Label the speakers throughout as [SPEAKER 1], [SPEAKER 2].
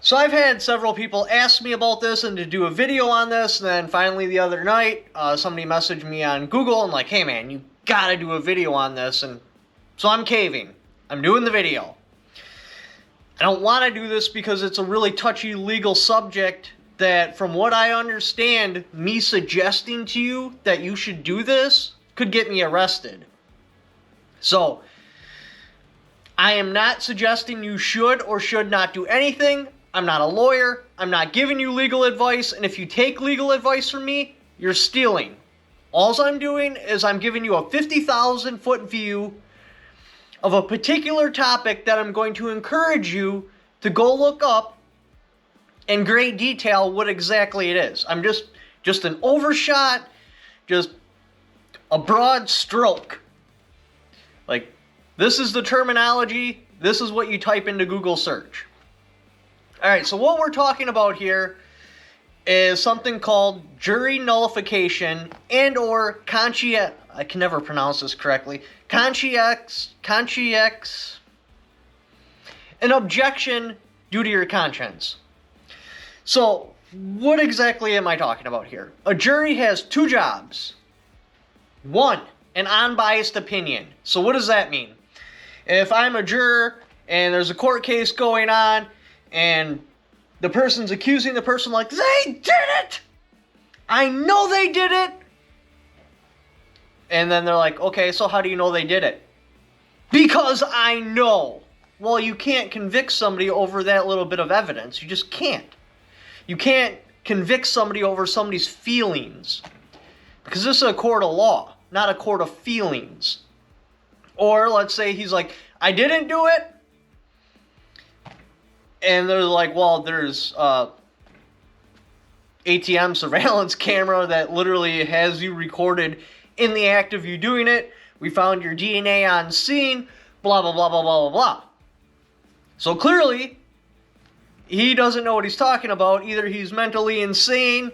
[SPEAKER 1] So I've had several people ask me about this and to do a video on this, and then finally the other night, somebody messaged me on Google and like, hey man, you gotta do a video on this, and so I'm caving. I'm doing the video. I don't want to do this because it's a really touchy legal subject that, from what I understand, me suggesting to you that you should do this could get me arrested. So, I am not suggesting you should or should not do anything. I'm not a lawyer. I'm not giving you legal advice. And if you take legal advice from me, you're stealing. All I'm doing is I'm giving you a 50,000 foot view of a particular topic that I'm going to encourage you to go look up in great detail what exactly it is. I'm just an overshot, just a broad stroke. Like, this is the terminology. This is what you type into Google search. Alright, so what we're talking about here is something called jury nullification and or I can never pronounce this correctly. An objection due to your conscience. So, what exactly am I talking about here? A jury has two jobs. One, an unbiased opinion. So what does that mean? If I'm a juror and there's a court case going on and the person's accusing the person like, they did it! I know they did it! And then they're like, okay, so how do you know they did it? Because I know. Well, you can't convict somebody over that little bit of evidence. You just can't. You can't convict somebody over somebody's feelings. Because this is a court of law, not a court of feelings. Or let's say he's like, I didn't do it. And they're like, well, there's ATM surveillance camera that literally has you recorded in the act of you doing it. We found your DNA on scene, blah, blah, blah, blah, blah, blah, blah. So clearly, he doesn't know what he's talking about. Either he's mentally insane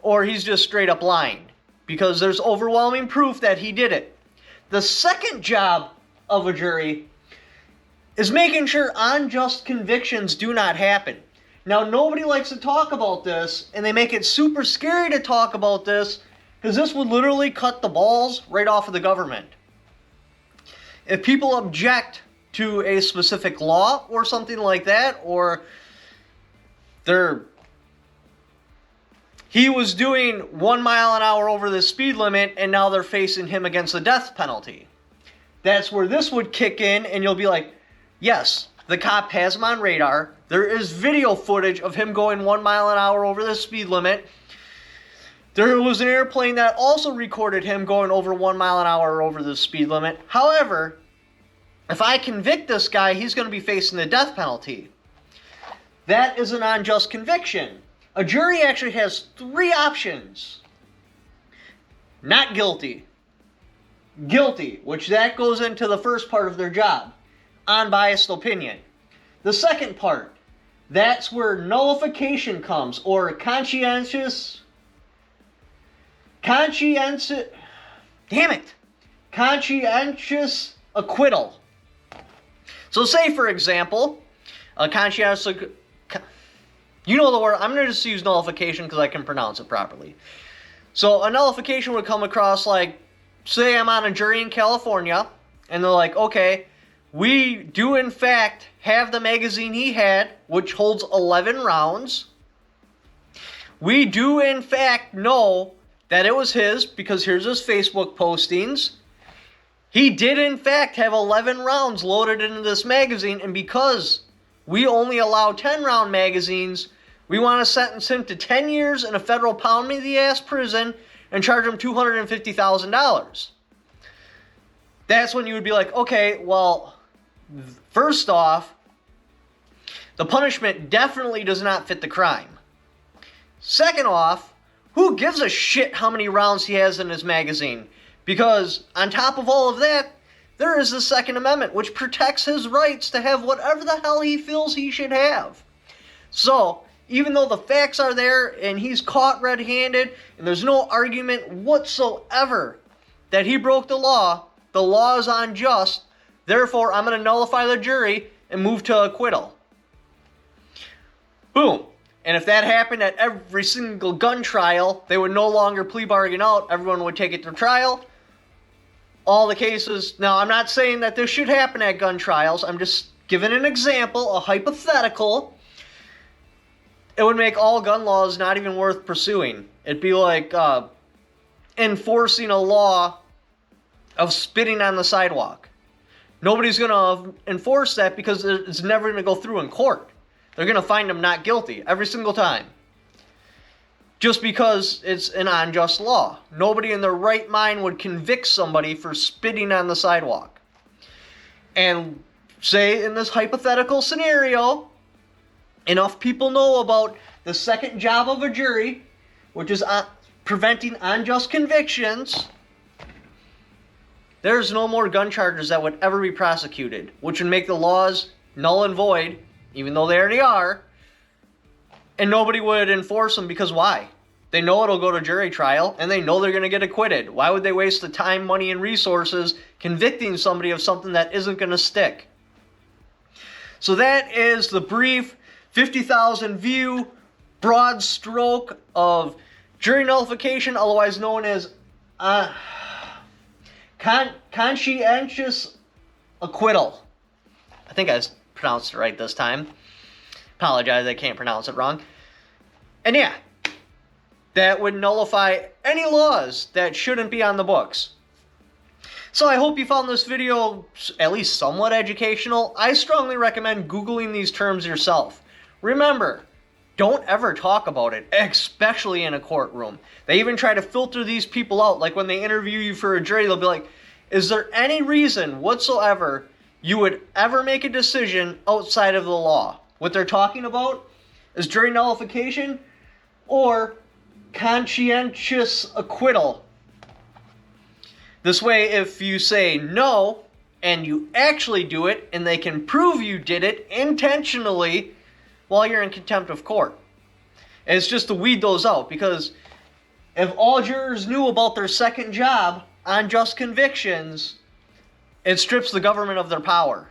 [SPEAKER 1] or he's just straight up lying. Because there's overwhelming proof that he did it. The second job of a jury is making sure unjust convictions do not happen. Now, nobody likes to talk about this, and they make it super scary to talk about this, because this would literally cut the balls right off of the government. If people object to a specific law or something like that, or he was doing 1 mile an hour over the speed limit and now they're facing him against the death penalty. That's where this would kick in and you'll be like, yes, the cop has him on radar. There is video footage of him going 1 mile an hour over the speed limit. There was an airplane that also recorded him going over 1 mile an hour over the speed limit. However, if I convict this guy, he's going to be facing the death penalty. That is an unjust conviction. A jury actually has three options. Not guilty. Guilty, which that goes into the first part of their job. Unbiased opinion. The second part, that's where nullification comes, or conscientious acquittal. So say, for example, a conscientious, you know the word, I'm going to just use nullification because I can pronounce it properly. So a nullification would come across like, say I'm on a jury in California, and they're like, okay, we do in fact have the magazine he had, which holds 11 rounds. We do in fact know that it was his, because here's his Facebook postings. He did in fact have 11 rounds loaded into this magazine, and because we only allow 10 round magazines, we want to sentence him to 10 years in a federal pound-me-the-ass prison and charge him $250,000. That's when you would be like, okay, well, first off, the punishment definitely does not fit the crime. Second off, who gives a shit how many rounds he has in his magazine? Because on top of all of that, there is the Second Amendment, which protects his rights to have whatever the hell he feels he should have. So, even though the facts are there and he's caught red-handed and there's no argument whatsoever that he broke the law is unjust, therefore I'm going to nullify the jury and move to acquittal. Boom. And if that happened at every single gun trial, they would no longer plea bargain out. Everyone would take it to trial. All the cases. Now, I'm not saying that this should happen at gun trials. I'm just giving an example, a hypothetical. It would make all gun laws not even worth pursuing. It'd be like enforcing a law of spitting on the sidewalk. Nobody's going to enforce that because it's never going to go through in court. They're going to find them not guilty every single time. Just because it's an unjust law. Nobody in their right mind would convict somebody for spitting on the sidewalk. And say in this hypothetical scenario, enough people know about the second job of a jury, which is preventing unjust convictions. There's no more gun charges that would ever be prosecuted, which would make the laws null and void, even though they already are, and nobody would enforce them because why? They know it'll go to jury trial, and they know they're going to get acquitted. Why would they waste the time, money, and resources convicting somebody of something that isn't going to stick? So that is the brief 50,000 view broad stroke of jury nullification, otherwise known as conscientious acquittal. I think I pronounced it right this time. Apologize, I can't pronounce it wrong. And yeah, that would nullify any laws that shouldn't be on the books. So I hope you found this video at least somewhat educational. I strongly recommend Googling these terms yourself. Remember, don't ever talk about it, especially in a courtroom. They even try to filter these people out. Like when they interview you for a jury, they'll be like, is there any reason whatsoever you would ever make a decision outside of the law? What they're talking about is jury nullification or conscientious acquittal. This way, if you say no and you actually do it and they can prove you did it intentionally, while you're in contempt of court. And it's just to weed those out, because if all jurors knew about their second job, unjust convictions, it strips the government of their power.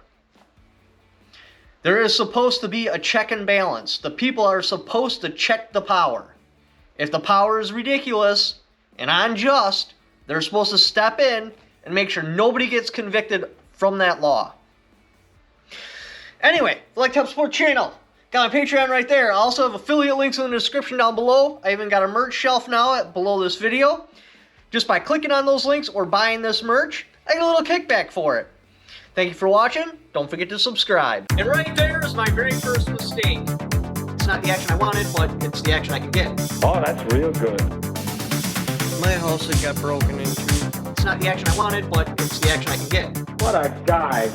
[SPEAKER 1] There is supposed to be a check and balance. The people are supposed to check the power. If the power is ridiculous and unjust, they're supposed to step in and make sure nobody gets convicted from that law. Anyway, if you like to help support the channel, got my Patreon right there. I also have affiliate links in the description down below. I even got a merch shelf now below this video. Just by clicking on those links or buying this merch, I get a little kickback for it. Thank you for watching. Don't forget to subscribe. And right there is my very first mistake. It's not the action I wanted, but it's the action I can get.
[SPEAKER 2] Oh, that's real good.
[SPEAKER 1] My house got broken into. It's not the action I wanted, but it's the action I can get.
[SPEAKER 2] What a guy.